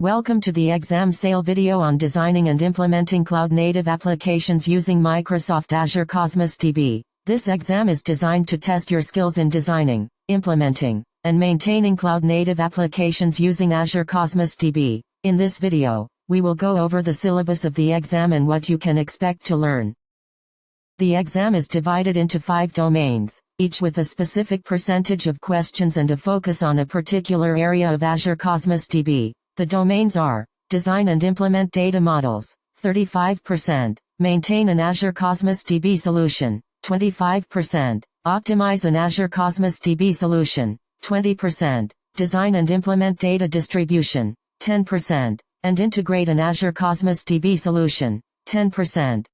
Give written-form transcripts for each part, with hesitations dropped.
Welcome to the exam sale video on designing and implementing cloud-native applications using Microsoft Azure Cosmos DB. This exam is designed to test your skills in designing, implementing, and maintaining cloud-native applications using Azure Cosmos DB. In this video, we will go over the syllabus of the exam and what you can expect to learn. The exam is divided into 5 domains, each with a specific percentage of questions and a focus on a particular area of Azure Cosmos DB. The domains are: design and implement data models, 35%, maintain an Azure Cosmos DB solution, 25%, optimize an Azure Cosmos DB solution, 20%, design and implement data distribution, 10%, and integrate an Azure Cosmos DB solution, 10%.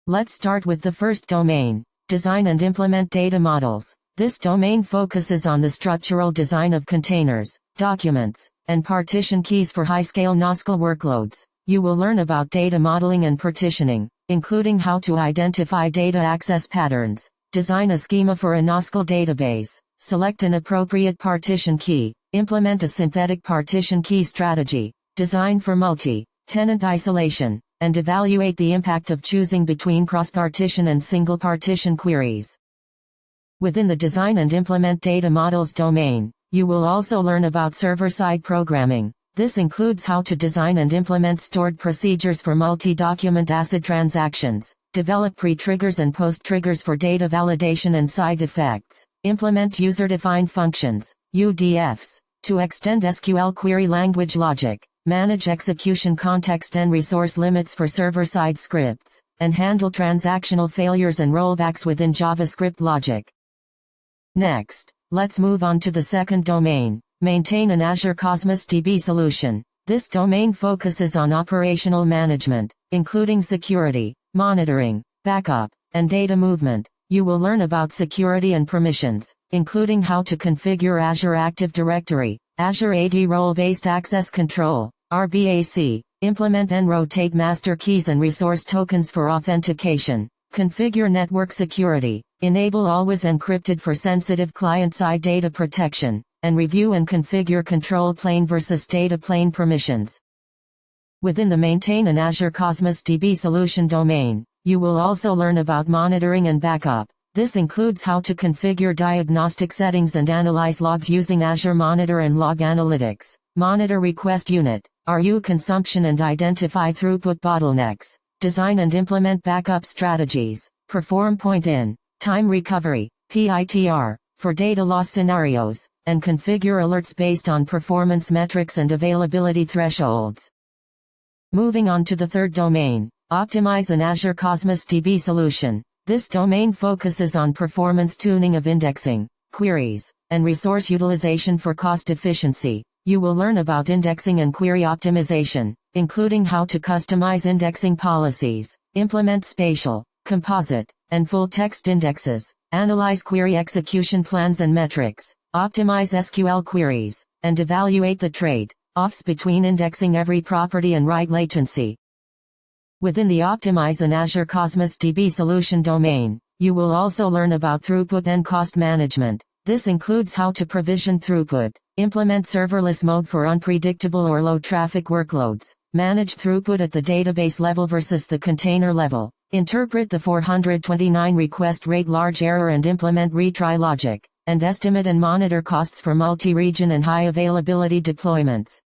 Let's start with the first domain, design and implement data models. This domain focuses on the structural design of containers, documents, and partition keys for high-scale NoSQL workloads. You will learn about data modeling and partitioning, including how to identify data access patterns, design a schema for a NoSQL database, select an appropriate partition key, implement a synthetic partition key strategy, design for multi-tenant isolation, and evaluate the impact of choosing between cross-partition and single-partition queries. Within the design and implement data models domain, you will also learn about server-side programming. This includes how to design and implement stored procedures for multi-document ACID transactions, develop pre-triggers and post-triggers for data validation and side effects, implement user-defined functions, UDFs, to extend SQL query language logic, manage execution context and resource limits for server-side scripts, and handle transactional failures and rollbacks within JavaScript logic. Next, let's move on to the second domain, maintain an Azure Cosmos DB solution. This domain focuses on operational management, including security, monitoring, backup, and data movement. You will learn about security and permissions, including how to configure Azure Active Directory, Azure AD Role-Based Access Control, RBAC, implement and rotate master keys and resource tokens for authentication, configure network security, enable always encrypted for sensitive client-side data protection, and review and configure control plane versus data plane permissions. Within the Maintain an Azure Cosmos DB solution domain, you will also learn about monitoring and backup. This includes how to configure diagnostic settings and analyze logs using Azure Monitor and Log Analytics, monitor request unit, RU consumption and identify throughput bottlenecks, design and implement backup strategies, perform point-in, time recovery, PITR, for data loss scenarios, and configure alerts based on performance metrics and availability thresholds. Moving on to the third domain, optimize an Azure Cosmos DB solution. This domain focuses on performance tuning of indexing, queries, and resource utilization for cost efficiency. You will learn about indexing and query optimization, including how to customize indexing policies, implement spatial, composite, and full-text indexes, analyze query execution plans and metrics, optimize SQL queries, and evaluate the trade-offs between indexing every property and write latency. Within the Optimize an Azure Cosmos DB solution domain, you will also learn about throughput and cost management. This includes how to provision throughput, implement serverless mode for unpredictable or low-traffic workloads, manage throughput at the database level versus the container level, interpret the 429 request rate large error and implement retry logic, and estimate and monitor costs for multi-region and high-availability deployments.